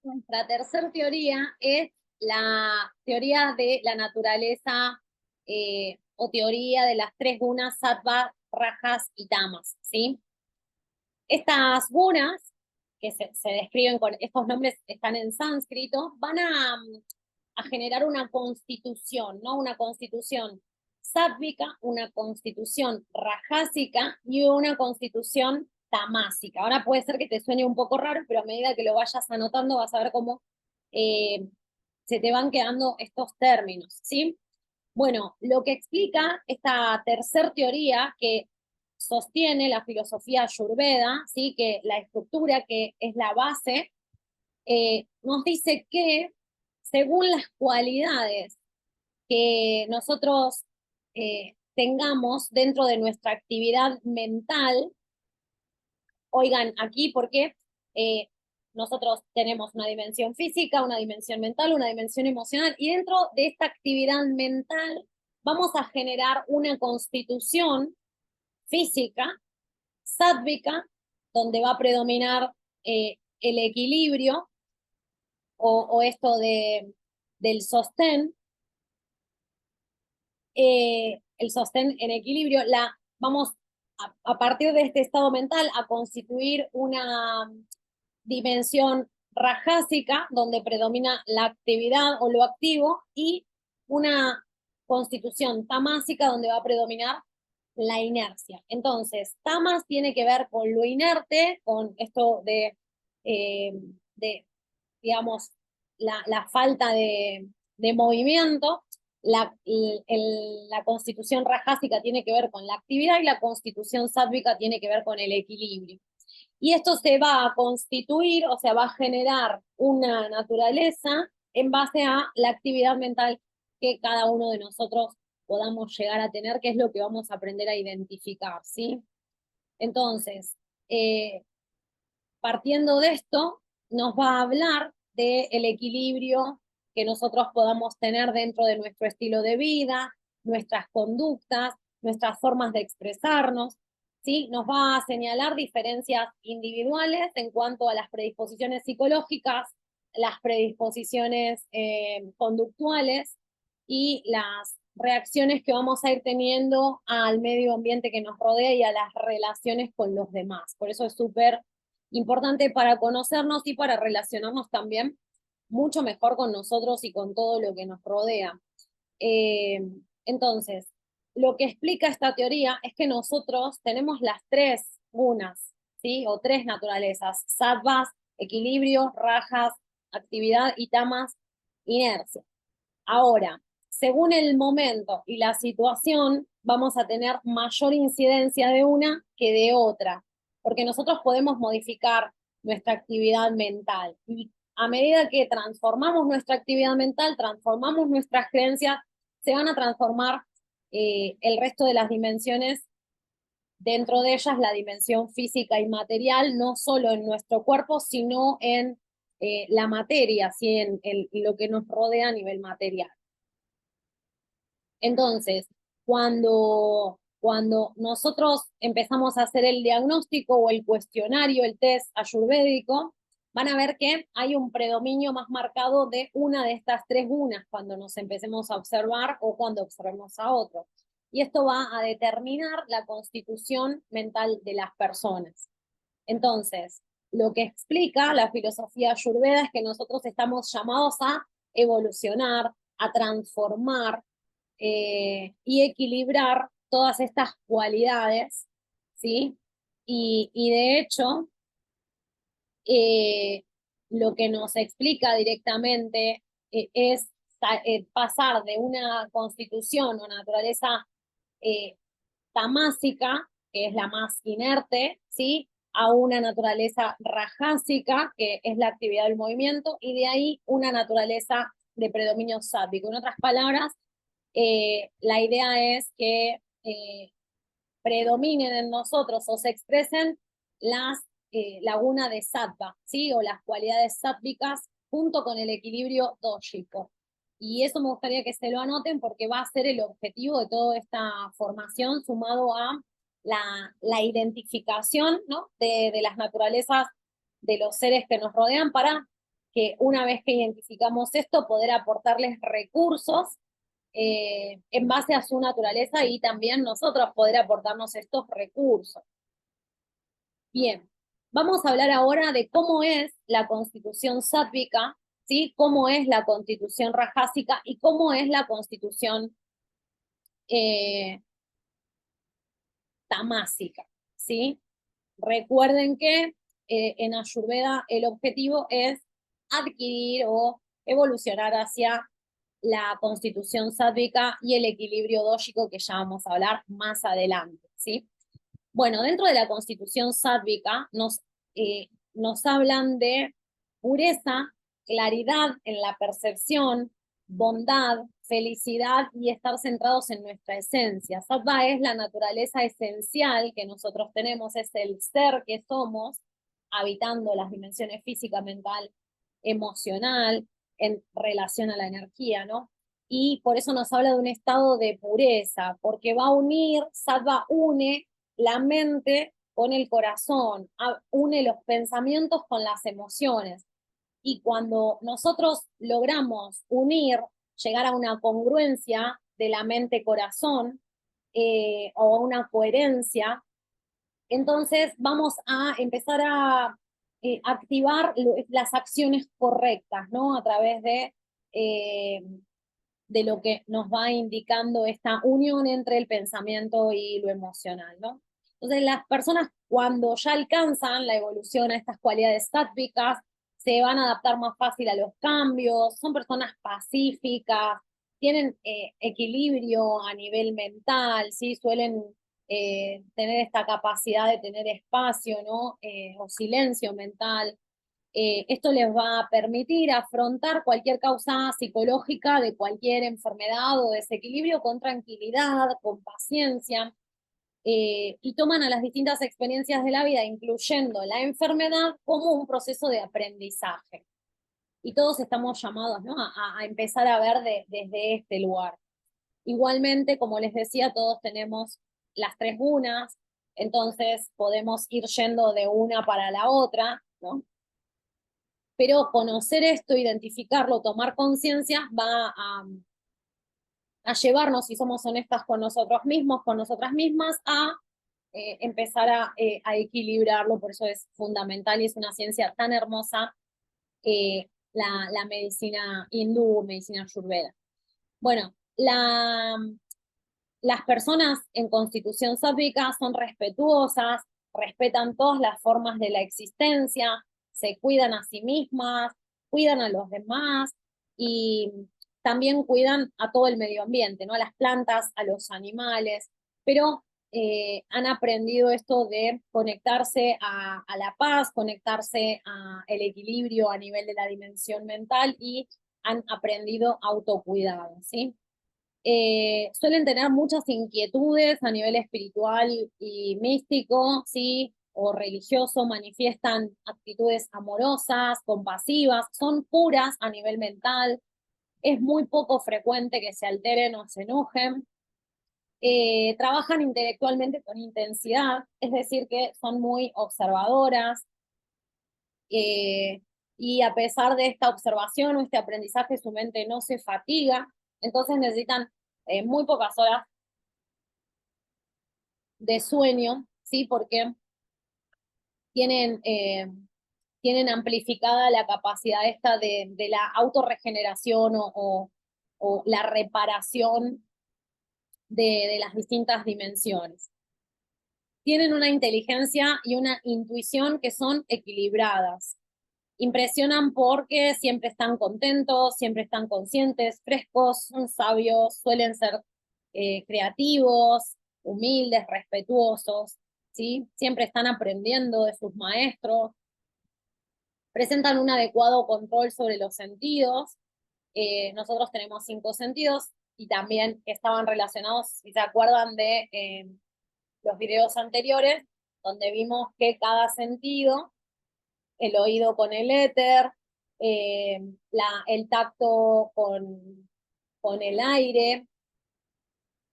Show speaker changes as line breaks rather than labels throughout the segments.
Nuestra tercera teoría es la teoría de la naturaleza o teoría de las tres gunas, sattva, rajas y tamas, ¿sí? Estas gunas, que se describen con estos nombres, están en sánscrito, van a generar una constitución, ¿no? Una constitución sátvica, una constitución rajásica y una constitución tamásica. Ahora puede ser que te suene un poco raro, pero a medida que lo vayas anotando vas a ver cómo eh, se te van quedando estos términos, ¿sí? Bueno, lo que explica esta tercer teoría que sostiene la filosofía ayurveda, ¿sí? Que la estructura que es la base, nos dice que según las cualidades que nosotros tengamos dentro de nuestra actividad mental, oigan, aquí porque nosotros tenemos una dimensión física, una dimensión mental, una dimensión emocional, y dentro de esta actividad mental vamos a generar una constitución física, sádvica, donde va a predominar el equilibrio o esto del sostén, el sostén en equilibrio, vamos a partir de este estado mental a constituir una dimensión rajásica, donde predomina la actividad o lo activo, y una constitución tamásica, donde va a predominar la inercia. Entonces, tamas tiene que ver con lo inerte, con esto de digamos, la falta de movimiento. La constitución rajásica tiene que ver con la actividad y la constitución sádvica tiene que ver con el equilibrio. Y esto se va a constituir, o sea, va a generar una naturaleza en base a la actividad mental que cada uno de nosotros podamos llegar a tener, que es lo que vamos a aprender a identificar, ¿sí? Entonces, partiendo de esto, nos va a hablar del equilibrio que nosotros podamos tener dentro de nuestro estilo de vida, nuestras conductas, nuestras formas de expresarnos, ¿sí? Nos va a señalar diferencias individuales en cuanto a las predisposiciones psicológicas, las predisposiciones conductuales y las reacciones que vamos a ir teniendo al medio ambiente que nos rodea y a las relaciones con los demás. Por eso es súper importante para conocernos y para relacionarnos también mucho mejor con nosotros y con todo lo que nos rodea. Eh, entonces, lo que explica esta teoría es que nosotros tenemos las tres gunas, ¿sí? O tres naturalezas: sattvas, equilibrio; rajas, actividad; y tamas, inercia. Ahora, según el momento y la situación, vamos a tener mayor incidencia de una que de otra, porque nosotros podemos modificar nuestra actividad mental. Y a medida que transformamos nuestra actividad mental, transformamos nuestras creencias, se van a transformar el resto de las dimensiones, dentro de ellas la dimensión física y material, no solo en nuestro cuerpo, sino en la materia, ¿sí? En lo que nos rodea a nivel material. Entonces, cuando nosotros empezamos a hacer el diagnóstico o el cuestionario, el test ayurvédico, van a ver que hay un predominio más marcado de una de estas tres gunas cuando nos empecemos a observar o cuando observemos a otro. Y esto va a determinar la constitución mental de las personas. Entonces, lo que explica la filosofía ayurveda es que nosotros estamos llamados a evolucionar, a transformar y equilibrar todas estas cualidades, ¿sí? Y de hecho, eh, lo que nos explica directamente es pasar de una constitución o naturaleza eh, tamásica, que es la más inerte, ¿sí? A una naturaleza rajásica, que es la actividad del movimiento, y de ahí una naturaleza de predominio sátvico. En otras palabras, la idea es que predominen en nosotros o se expresen las lagunas de sattva, ¿sí? O las cualidades sáttvicas junto con el equilibrio dójico. Y eso me gustaría que se lo anoten porque va a ser el objetivo de toda esta formación, sumado a la identificación, ¿no? de las naturalezas de los seres que nos rodean, para que una vez que identificamos esto, poder aportarles recursos en base a su naturaleza y también nosotros poder aportarnos estos recursos. Bien, vamos a hablar ahora de cómo es la constitución sátvica, ¿sí? Cómo es la constitución rajásica y cómo es la constitución eh, tamásica, ¿sí? Recuerden que en Ayurveda el objetivo es adquirir o evolucionar hacia la constitución sátvica y el equilibrio dóxico que ya vamos a hablar más adelante, ¿sí? Bueno, dentro de la constitución sátvica nos hablan de pureza, claridad en la percepción, bondad, felicidad y estar centrados en nuestra esencia. Sattva es la naturaleza esencial que nosotros tenemos, es el ser que somos, habitando las dimensiones física, mental, emocional, en relación a la energía, ¿no? Y por eso nos habla de un estado de pureza, porque va a unir, Sattva une la mente con el corazón, une los pensamientos con las emociones. Y cuando nosotros logramos unir, llegar a una congruencia de la mente-corazón o a una coherencia, entonces vamos a empezar a activar las acciones correctas, ¿no? A través eh, de lo que nos va indicando esta unión entre el pensamiento y lo emocional, ¿no? Entonces, las personas cuando ya alcanzan la evolución a estas cualidades sáttvicas, se van a adaptar más fácil a los cambios, son personas pacíficas, tienen equilibrio a nivel mental, ¿sí? Suelen tener esta capacidad de tener espacio, ¿no? O silencio mental. Esto les va a permitir afrontar cualquier causa psicológica de cualquier enfermedad o desequilibrio con tranquilidad, con paciencia, y toman a las distintas experiencias de la vida, incluyendo la enfermedad, como un proceso de aprendizaje. Y todos estamos llamados, ¿no? a empezar a ver desde este lugar. Igualmente, como les decía, todos tenemos las tres gunas, entonces podemos ir yendo de una para la otra, ¿no? Pero conocer esto, identificarlo, tomar conciencia, va a llevarnos, si somos honestas con nosotros mismos, con nosotras mismas, a empezar a equilibrarlo. Por eso es fundamental y es una ciencia tan hermosa la medicina hindú, medicina ayurveda. Bueno, las personas en constitución sádvica son respetuosas, respetan todas las formas de la existencia, se cuidan a sí mismas, cuidan a los demás y también cuidan a todo el medio ambiente, ¿no? A las plantas, a los animales, pero han aprendido esto de conectarse a la paz, conectarse al equilibrio a nivel de la dimensión mental y han aprendido autocuidado, ¿sí? Suelen tener muchas inquietudes a nivel espiritual y místico, ¿sí? O religioso, manifiestan actitudes amorosas, compasivas, son puras a nivel mental, es muy poco frecuente que se alteren o se enojen, trabajan intelectualmente con intensidad, es decir, que son muy observadoras, y a pesar de esta observación o este aprendizaje, su mente no se fatiga, entonces necesitan muy pocas horas de sueño, ¿sí? Porque tienen, tienen amplificada la capacidad esta de la autorregeneración o la reparación de las distintas dimensiones. Tienen una inteligencia y una intuición que son equilibradas. Impresionan porque siempre están contentos, siempre están conscientes, frescos, son sabios, suelen ser creativos, humildes, respetuosos, ¿sí? Siempre están aprendiendo de sus maestros, presentan un adecuado control sobre los sentidos. Nosotros tenemos 5 sentidos y también estaban relacionados, si se acuerdan de los videos anteriores, donde vimos que cada sentido, el oído con el éter, el tacto con el aire,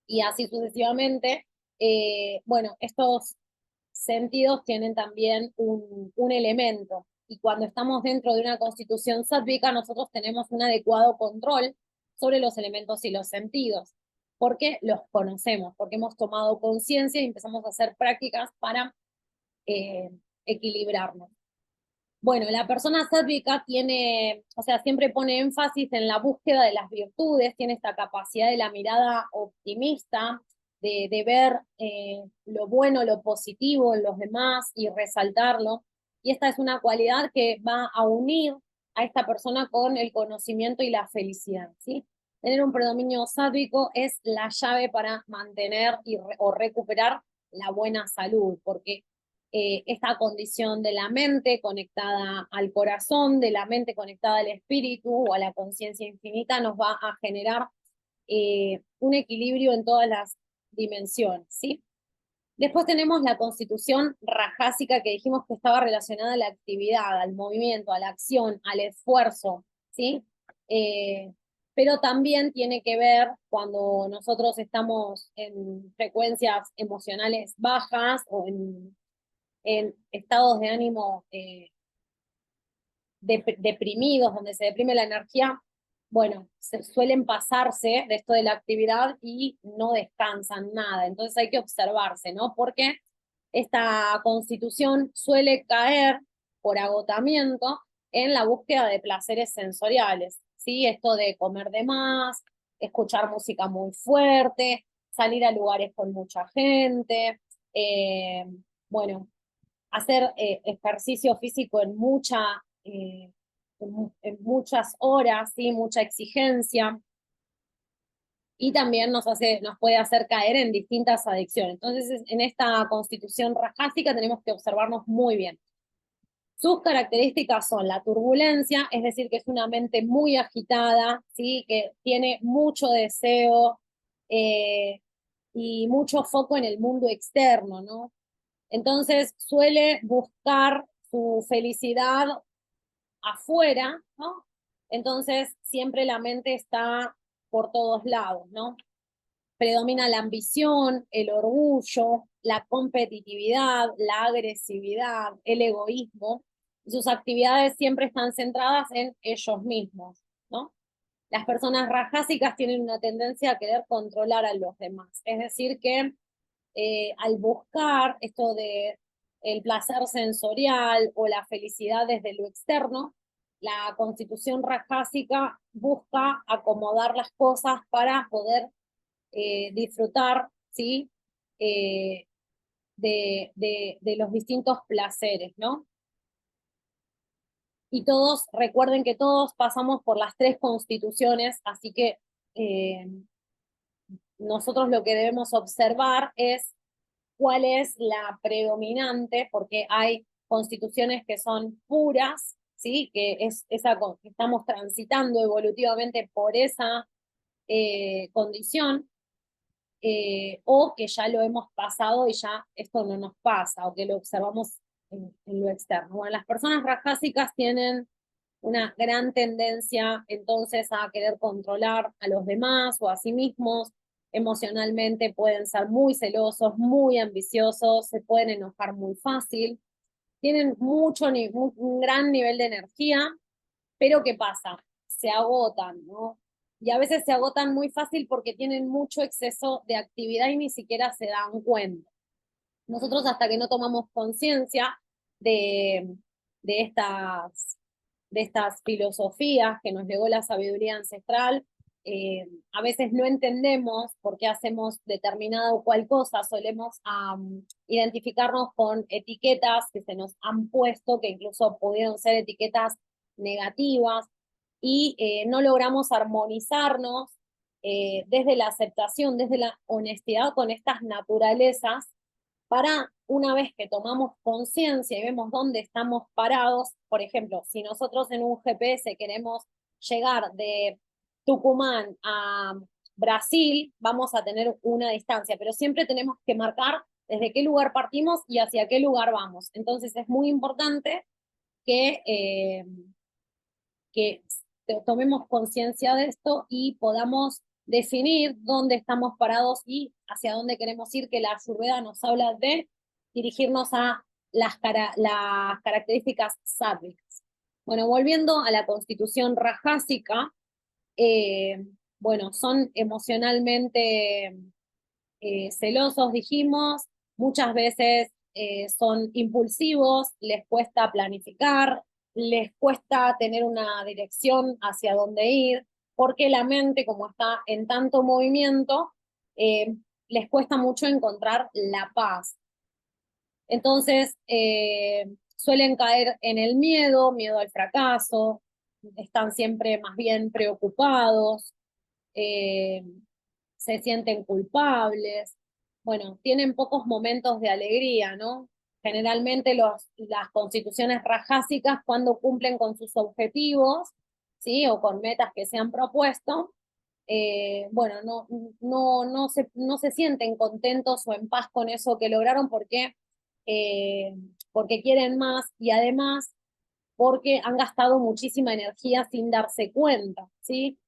y así sucesivamente. Bueno, estos sentidos tienen también un elemento. y cuando estamos dentro de una constitución sátvica, nosotros tenemos un adecuado control sobre los elementos y los sentidos, porque los conocemos, porque hemos tomado conciencia y empezamos a hacer prácticas para eh, equilibrarnos. Bueno, la persona sádvica tiene, o sea, siempre pone énfasis en la búsqueda de las virtudes, tiene esta capacidad de la mirada optimista, de ver lo bueno, lo positivo en los demás y resaltarlo. Y esta es una cualidad que va a unir a esta persona con el conocimiento y la felicidad, ¿sí? Tener un predominio sádvico es la llave para mantener o recuperar la buena salud, porque esta condición de la mente conectada al corazón, de la mente conectada al espíritu o a la conciencia infinita, nos va a generar un equilibrio en todas las dimensiones, ¿sí? Después tenemos la constitución rajásica que dijimos que estaba relacionada a la actividad, al movimiento, a la acción, al esfuerzo, ¿sí? Pero también tiene que ver cuando nosotros estamos en frecuencias emocionales bajas o en estados de ánimo deprimidos, donde se deprime la energía, bueno, se suelen pasarse de esto de la actividad y no descansan nada. Entonces hay que observarse, ¿no? Porque esta constitución suele caer por agotamiento en la búsqueda de placeres sensoriales, ¿sí? Esto de comer de más, escuchar música muy fuerte, salir a lugares con mucha gente, bueno, hacer ejercicio físico en muchas horas, ¿sí? Mucha exigencia, y también nos puede hacer caer en distintas adicciones. Entonces, en esta constitución rajásica tenemos que observarnos muy bien. Sus características son la turbulencia, es decir, que es una mente muy agitada, ¿sí? Que tiene mucho deseo y mucho foco en el mundo externo, ¿no? Entonces suele buscar su felicidad afuera, ¿no? Entonces siempre la mente está por todos lados, ¿no? Predomina la ambición, el orgullo, la competitividad, la agresividad, el egoísmo, y sus actividades siempre están centradas en ellos mismos, ¿no? Las personas rajásicas tienen una tendencia a querer controlar a los demás, es decir, que al buscar esto de el placer sensorial o la felicidad desde lo externo, la constitución rajásica busca acomodar las cosas para poder disfrutar, ¿sí? Eh, de los distintos placeres, ¿no? Y todos, recuerden que todos pasamos por las tres constituciones, así que eh, nosotros lo que debemos observar es cuál es la predominante, porque hay constituciones que son puras, ¿sí? Que es esa que estamos transitando evolutivamente por esa condición, o que ya lo hemos pasado y ya esto no nos pasa, o que lo observamos en lo externo. Bueno, las personas rajásicas tienen una gran tendencia entonces a querer controlar a los demás o a sí mismos. Emocionalmente pueden ser muy celosos, muy ambiciosos, se pueden enojar muy fácil, tienen un gran nivel de energía, pero ¿qué pasa? Se agotan, ¿no? Y a veces se agotan muy fácil porque tienen mucho exceso de actividad y ni siquiera se dan cuenta. Nosotros hasta que no tomamos conciencia de, de, estas, de estas filosofías que nos legó la sabiduría ancestral, a veces no entendemos por qué hacemos determinada o cual cosa, solemos identificarnos con etiquetas que se nos han puesto, que incluso pudieron ser etiquetas negativas, y no logramos armonizarnos desde la aceptación, desde la honestidad con estas naturalezas, para una vez que tomamos conciencia y vemos dónde estamos parados. Por ejemplo, si nosotros en un GPS queremos llegar de Tucumán a Brasil, vamos a tener una distancia, pero siempre tenemos que marcar desde qué lugar partimos y hacia qué lugar vamos. Entonces es muy importante que tomemos conciencia de esto y podamos definir dónde estamos parados y hacia dónde queremos ir, que la Ayurveda nos habla de dirigirnos a las características sádicas. Bueno, volviendo a la constitución rajásica, bueno, son emocionalmente celosos, dijimos, muchas veces son impulsivos, les cuesta planificar, les cuesta tener una dirección hacia dónde ir, porque la mente, como está en tanto movimiento, les cuesta mucho encontrar la paz. Entonces, suelen caer en el miedo, miedo al fracaso, están siempre más bien preocupados, eh, se sienten culpables, bueno, tienen pocos momentos de alegría, ¿no? Generalmente las constituciones rajásicas, cuando cumplen con sus objetivos, ¿sí? O con metas que se han propuesto, bueno, no se sienten contentos o en paz con eso que lograron porque quieren más y además porque han gastado muchísima energía sin darse cuenta, ¿sí?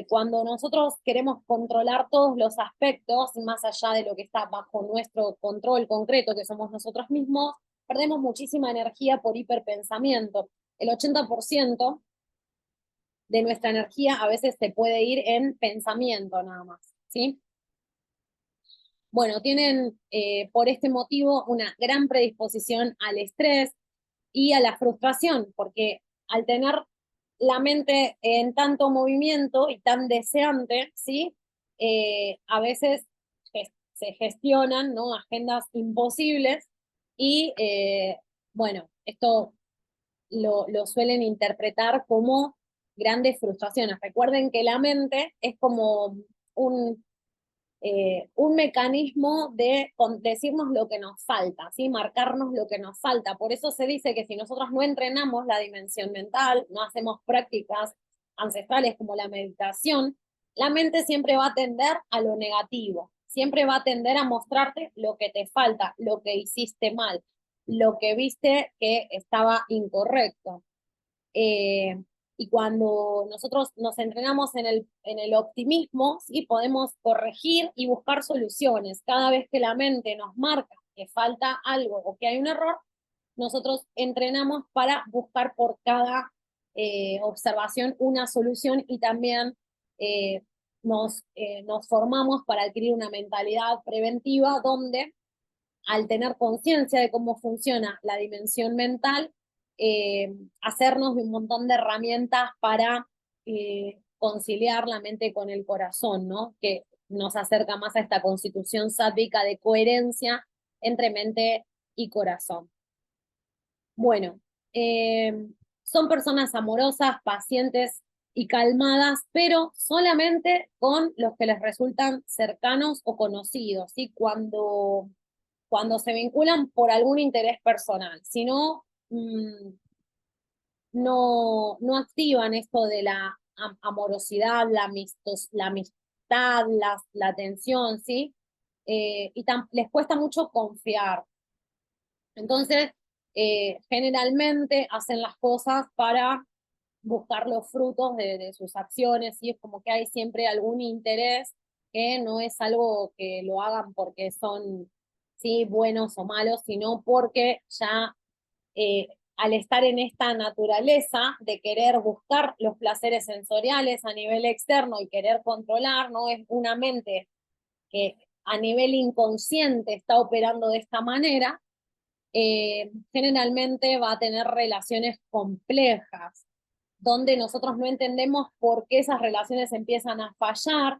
Cuando nosotros queremos controlar todos los aspectos, más allá de lo que está bajo nuestro control concreto, que somos nosotros mismos, perdemos muchísima energía por hiperpensamiento. El 80% de nuestra energía a veces se puede ir en pensamiento nada más, ¿sí? Bueno, tienen por este motivo una gran predisposición al estrés y a la frustración, porque al tener la mente en tanto movimiento y tan deseante, ¿sí? A veces se gestionan, ¿no? Agendas imposibles y, bueno, esto lo suelen interpretar como grandes frustraciones. Recuerden que la mente es como un mecanismo de decirnos lo que nos falta, ¿sí? Marcarnos lo que nos falta. Por eso se dice que si nosotros no entrenamos la dimensión mental, no hacemos prácticas ancestrales como la meditación, la mente siempre va a tender a lo negativo, siempre va a tender a mostrarte lo que te falta, lo que hiciste mal, lo que viste que estaba incorrecto. Eh, y cuando nosotros nos entrenamos en el optimismo, ¿sí? Podemos corregir y buscar soluciones. Cada vez que la mente nos marca que falta algo o que hay un error, nosotros entrenamos para buscar por cada observación una solución y también nos formamos para adquirir una mentalidad preventiva donde al tener conciencia de cómo funciona la dimensión mental, hacernos de un montón de herramientas para conciliar la mente con el corazón, ¿no? Que nos acerca más a esta constitución sádica de coherencia entre mente y corazón. Bueno, son personas amorosas, pacientes y calmadas, pero solamente con los que les resultan cercanos o conocidos, ¿sí? Cuando se vinculan por algún interés personal, si no, no activan esto de la amorosidad, la amistad, la atención, ¿sí? Y les cuesta mucho confiar. Entonces, generalmente hacen las cosas para buscar los frutos de sus acciones, y es como que hay siempre algún interés que no es algo que lo hagan porque son, sí, buenos o malos, sino porque ya al estar en esta naturaleza de querer buscar los placeres sensoriales a nivel externo y querer controlar, ¿no? Es una mente que a nivel inconsciente está operando de esta manera, generalmente va a tener relaciones complejas, donde nosotros no entendemos por qué esas relaciones empiezan a fallar.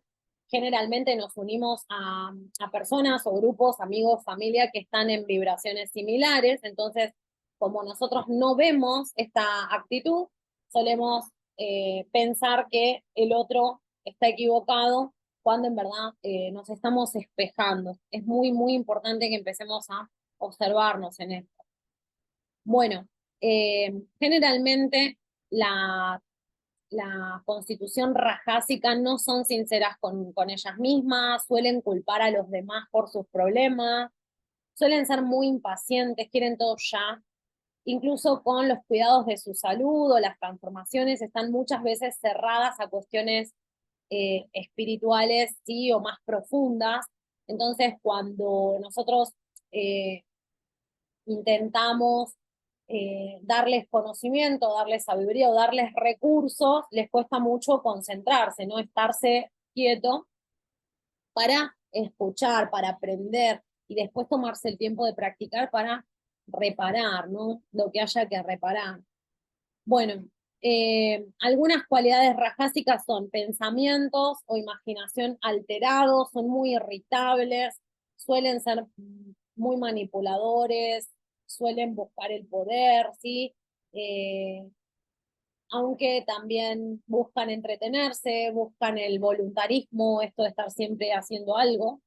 Generalmente nos unimos a personas o grupos, amigos, familia que están en vibraciones similares, entonces como nosotros no vemos esta actitud, solemos pensar que el otro está equivocado cuando en verdad nos estamos espejando. Es muy, muy importante que empecemos a observarnos en esto. Bueno, generalmente la, la constitución rajásica no son sinceras con ellas mismas, suelen culpar a los demás por sus problemas, suelen ser muy impacientes, quieren todo ya, incluso con los cuidados de su salud o las transformaciones están muchas veces cerradas a cuestiones espirituales, sí, o más profundas. Entonces, cuando nosotros intentamos darles conocimiento, darles sabiduría o darles recursos, les cuesta mucho concentrarse, ¿no? Estarse quieto para escuchar, para aprender y después tomarse el tiempo de practicar para reparar, ¿no? Lo que haya que reparar. Bueno, algunas cualidades rajásicas son pensamientos o imaginación alterados, son muy irritables, suelen ser muy manipuladores, suelen buscar el poder, ¿sí? Eh, Aunque también buscan entretenerse, buscan el voluntarismo, esto de estar siempre haciendo algo,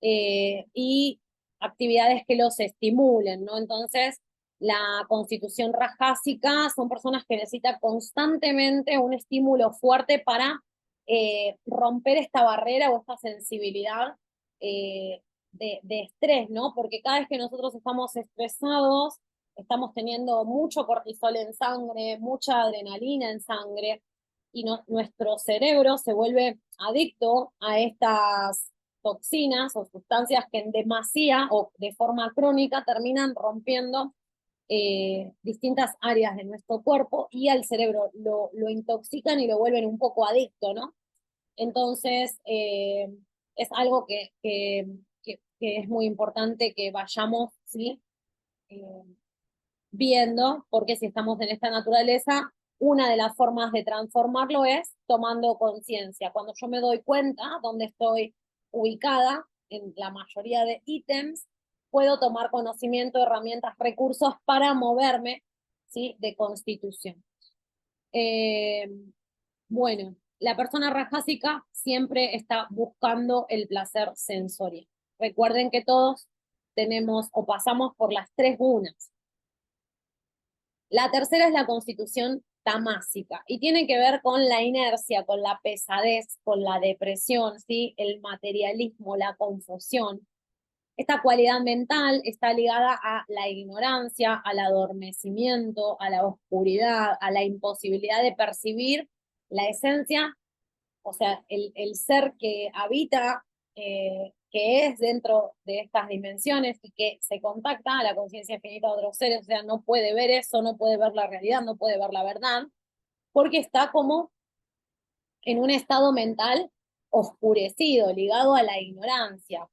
y actividades que los estimulen, ¿no? Entonces, la constitución rajásica son personas que necesitan constantemente un estímulo fuerte para romper esta barrera o esta sensibilidad de estrés, ¿no? Porque cada vez que nosotros estamos estresados, estamos teniendo mucho cortisol en sangre, mucha adrenalina en sangre, y nuestro cerebro se vuelve adicto a estas toxinas o sustancias que en demasía o de forma crónica terminan rompiendo distintas áreas de nuestro cuerpo y al cerebro lo intoxican y lo vuelven un poco adicto, ¿no? Entonces, es algo que es muy importante que vayamos, ¿sí? Eh, Viendo, porque si estamos en esta naturaleza, una de las formas de transformarlo es tomando conciencia. Cuando yo me doy cuenta dónde estoy ubicada en la mayoría de ítems, puedo tomar conocimiento, herramientas, recursos para moverme, ¿sí? De constitución. Eh, bueno, la persona rajásica siempre está buscando el placer sensorial. Recuerden que todos tenemos o pasamos por las tres gunas. La tercera es la constitución tamásica y tiene que ver con la inercia, con la pesadez, con la depresión, ¿sí? El materialismo, la confusión. Esta cualidad mental está ligada a la ignorancia, al adormecimiento, a la oscuridad, a la imposibilidad de percibir la esencia, o sea, el ser que habita, que es dentro de estas dimensiones y que se contacta a la conciencia infinita de otros seres, o sea, no puede ver eso, no puede ver la realidad, no puede ver la verdad, porque está como en un estado mental oscurecido, ligado a la ignorancia.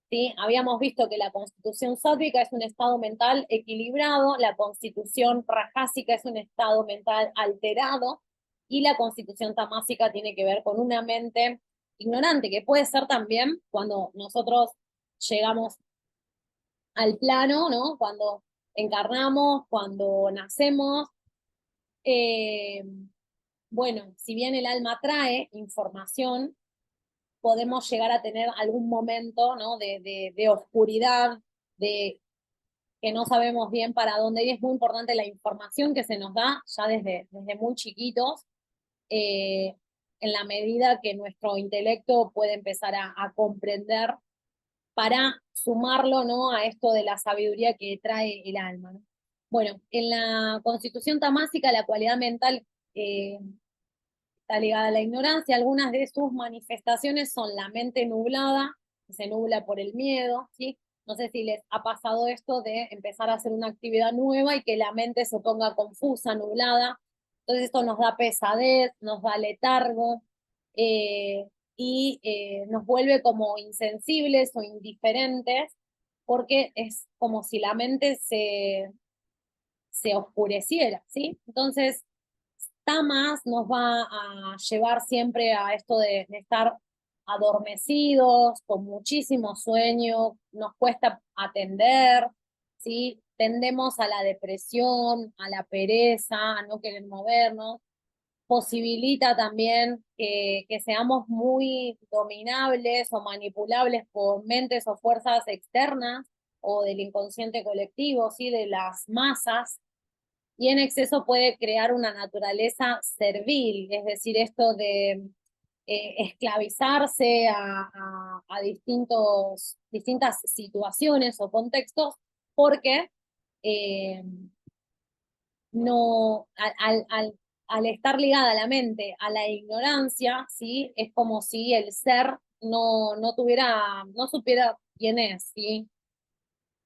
¿Sí? Habíamos visto que la constitución sátvica es un estado mental equilibrado, la constitución rajásica es un estado mental alterado, y la constitución tamásica tiene que ver con una mente ignorante, que puede ser también cuando nosotros llegamos al plano, ¿no? Cuando encarnamos, cuando nacemos. Eh, bueno, si bien el alma trae información, podemos llegar a tener algún momento, ¿no? de oscuridad, de que no sabemos bien para dónde ir. Es muy importante la información que se nos da ya desde muy chiquitos, eh, en la medida que nuestro intelecto puede empezar a comprender para sumarlo, ¿no? A esto de la sabiduría que trae el alma, ¿no? Bueno, en la constitución tamásica la cualidad mental está ligada a la ignorancia. Algunas de sus manifestaciones son la mente nublada, que se nubla por el miedo, ¿sí? No sé si les ha pasado esto de empezar a hacer una actividad nueva y que la mente se ponga confusa, nublada. Entonces esto nos da pesadez, nos da letargo, eh, y nos vuelve como insensibles o indiferentes, porque es como si la mente se oscureciera, ¿sí? Entonces, Tamas nos va a llevar siempre a esto de estar adormecidos, con muchísimo sueño, nos cuesta atender, ¿sí? Tendemos a la depresión, a la pereza, a no querer movernos. Posibilita también que seamos muy dominables o manipulables por mentes o fuerzas externas o del inconsciente colectivo, ¿sí? De las masas, y en exceso puede crear una naturaleza servil, es decir, esto de esclavizarse a distintas situaciones o contextos, porque eh, no, al estar ligada a la mente, a la ignorancia, ¿sí? Es como si el ser no supiera quién es, ¿sí?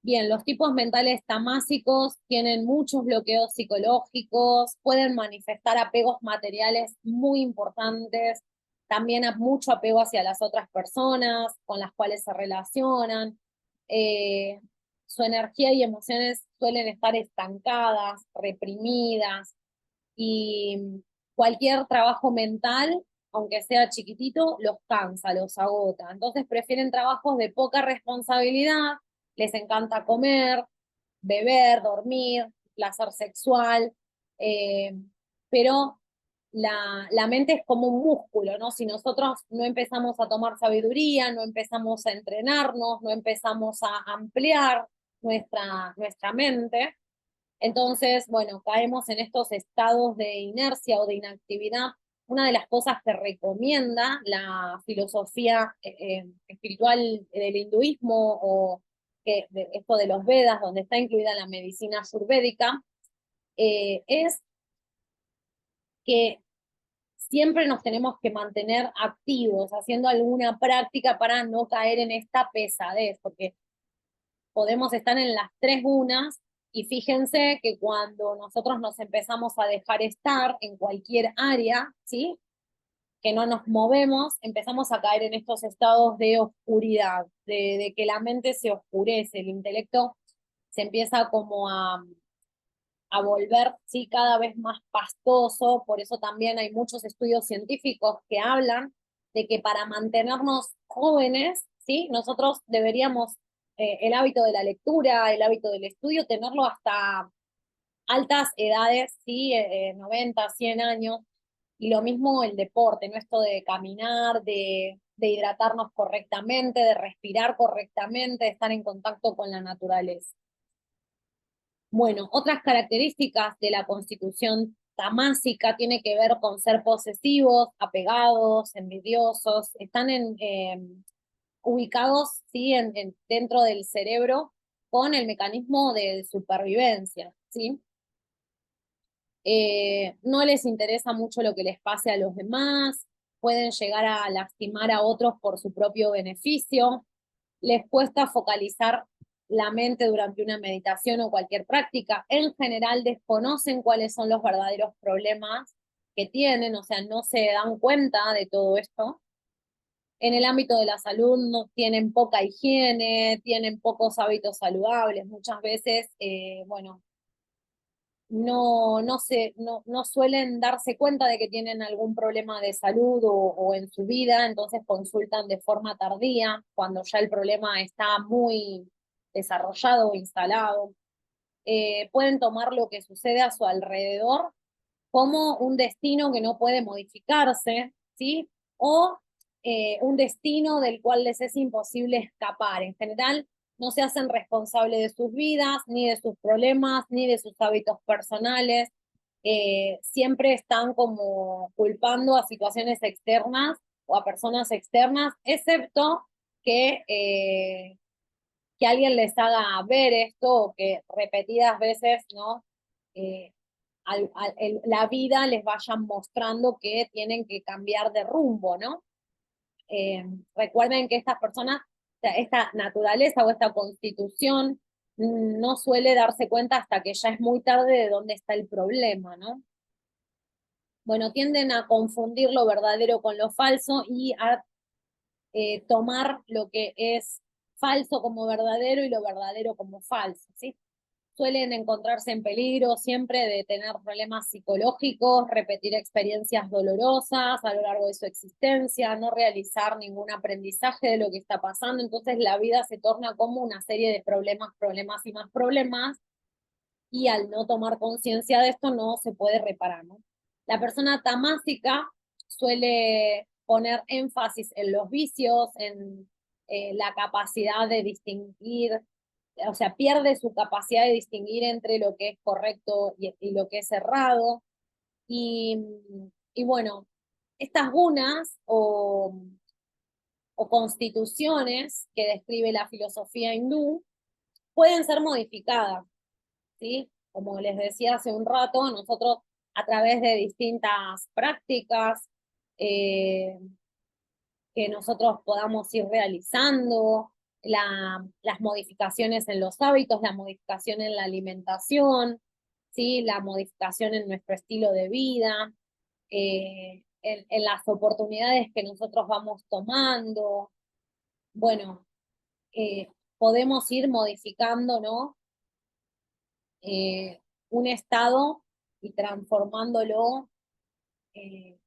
Bien, los tipos mentales tamásicos tienen muchos bloqueos psicológicos, pueden manifestar apegos materiales muy importantes, también mucho apego hacia las otras personas con las cuales se relacionan. Eh, Su energía y emociones suelen estar estancadas, reprimidas, y cualquier trabajo mental, aunque sea chiquitito, los cansa, los agota. Entonces prefieren trabajos de poca responsabilidad, les encanta comer, beber, dormir, placer sexual, eh, pero la mente es como un músculo, ¿no? Si nosotros no empezamos a tomar sabiduría, no empezamos a entrenarnos, no empezamos a ampliar nuestra mente, entonces, bueno, caemos en estos estados de inercia o de inactividad. Una de las cosas que recomienda la filosofía espiritual del hinduismo o esto de los Vedas, donde está incluida la medicina ayurvédica, es que siempre nos tenemos que mantener activos, haciendo alguna práctica para no caer en esta pesadez, porque podemos estar en las tres unas y fíjense que cuando nosotros nos empezamos a dejar estar en cualquier área, ¿sí? Que no nos movemos, empezamos a caer en estos estados de oscuridad, de que la mente se oscurece, el intelecto se empieza como a volver, ¿sí? Cada vez más pastoso, por eso también hay muchos estudios científicos que hablan de que para mantenernos jóvenes, ¿sí? Nosotros deberíamos el hábito de la lectura, el hábito del estudio, tenerlo hasta altas edades, ¿sí? 90, 100 años, y lo mismo el deporte, ¿no? Esto de caminar, de hidratarnos correctamente, de respirar correctamente, de estar en contacto con la naturaleza. Bueno, otras características de la constitución tamásica tiene que ver con ser posesivos, apegados, envidiosos, están ubicados, ¿sí? Dentro del cerebro con el mecanismo de supervivencia, ¿sí? No les interesa mucho lo que les pase a los demás, pueden llegar a lastimar a otros por su propio beneficio, les cuesta focalizar la mente durante una meditación o cualquier práctica, en general desconocen cuáles son los verdaderos problemas que tienen, o sea, no se dan cuenta de todo esto. En el ámbito de la salud no tienen poca higiene, tienen pocos hábitos saludables, muchas veces, bueno, no suelen darse cuenta de que tienen algún problema de salud o en su vida, entonces consultan de forma tardía, cuando ya el problema está muy desarrollado o instalado. Pueden tomar lo que sucede a su alrededor como un destino que no puede modificarse, ¿sí? O un destino del cual les es imposible escapar. En general, no se hacen responsables de sus vidas, ni de sus problemas, ni de sus hábitos personales. Siempre están como culpando a situaciones externas o a personas externas, excepto que alguien les haga ver esto o que repetidas veces, ¿no? Eh, la vida les vayan mostrando que tienen que cambiar de rumbo, ¿no? Recuerden que estas personas, esta naturaleza o esta constitución no suele darse cuenta hasta que ya es muy tarde de dónde está el problema, ¿no? Bueno, tienden a confundir lo verdadero con lo falso y a tomar lo que es falso como verdadero y lo verdadero como falso, ¿sí? Suelen encontrarse en peligro siempre de tener problemas psicológicos, repetir experiencias dolorosas a lo largo de su existencia, no realizar ningún aprendizaje de lo que está pasando, entonces la vida se torna como una serie de problemas, problemas y más problemas, y al no tomar conciencia de esto no se puede reparar, ¿no? La persona tamásica suele poner énfasis en los vicios, en la capacidad de distinguir, o sea, pierde su capacidad de distinguir entre lo que es correcto y lo que es errado. Y, y bueno, estas gunas o constituciones que describe la filosofía hindú pueden ser modificadas, ¿sí? Como les decía hace un rato, nosotros a través de distintas prácticas eh, que nosotros podamos ir realizando, las modificaciones en los hábitos, la modificación en la alimentación, ¿sí? La modificación en nuestro estilo de vida, en las oportunidades que nosotros vamos tomando. Bueno, podemos ir modificando, ¿no? Un estado y transformándolo eh,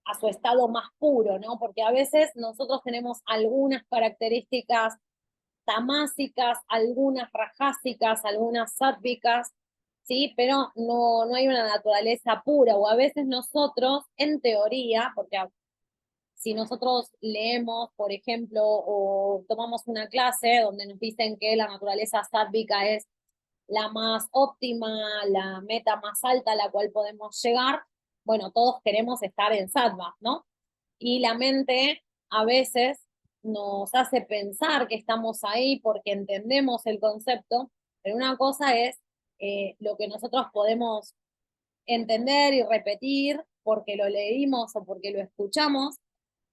a su estado más puro, ¿no? Porque a veces nosotros tenemos algunas características tamásicas, algunas rajásicas, algunas sáttvicas, ¿sí? Pero no hay una naturaleza pura, o a veces nosotros, en teoría, porque si nosotros leemos, por ejemplo, o tomamos una clase donde nos dicen que la naturaleza sátvica es la más óptima, la meta más alta a la cual podemos llegar, bueno, todos queremos estar en sattva, ¿no? Y la mente a veces nos hace pensar que estamos ahí porque entendemos el concepto, pero una cosa es lo que nosotros podemos entender y repetir porque lo leímos o porque lo escuchamos,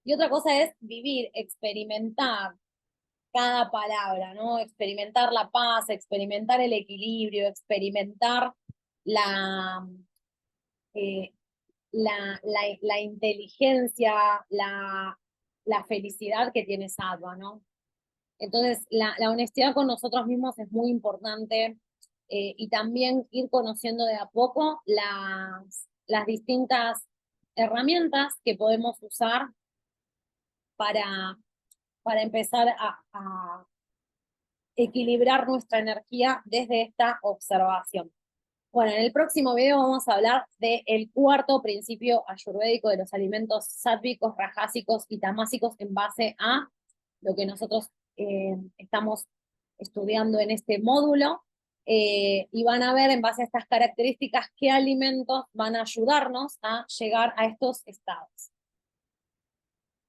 y otra cosa es vivir, experimentar cada palabra, ¿no? Experimentar la paz, experimentar el equilibrio, experimentar la, eh, la inteligencia, la felicidad que tiene Sattva, ¿no? Entonces, la honestidad con nosotros mismos es muy importante, y también ir conociendo de a poco las distintas herramientas que podemos usar para, para empezar a equilibrar nuestra energía desde esta observación. Bueno, en el próximo video vamos a hablar del cuarto principio ayurvédico de los alimentos sáttvicos, rajásicos y tamásicos en base a lo que nosotros estamos estudiando en este módulo, y van a ver en base a estas características qué alimentos van a ayudarnos a llegar a estos estados.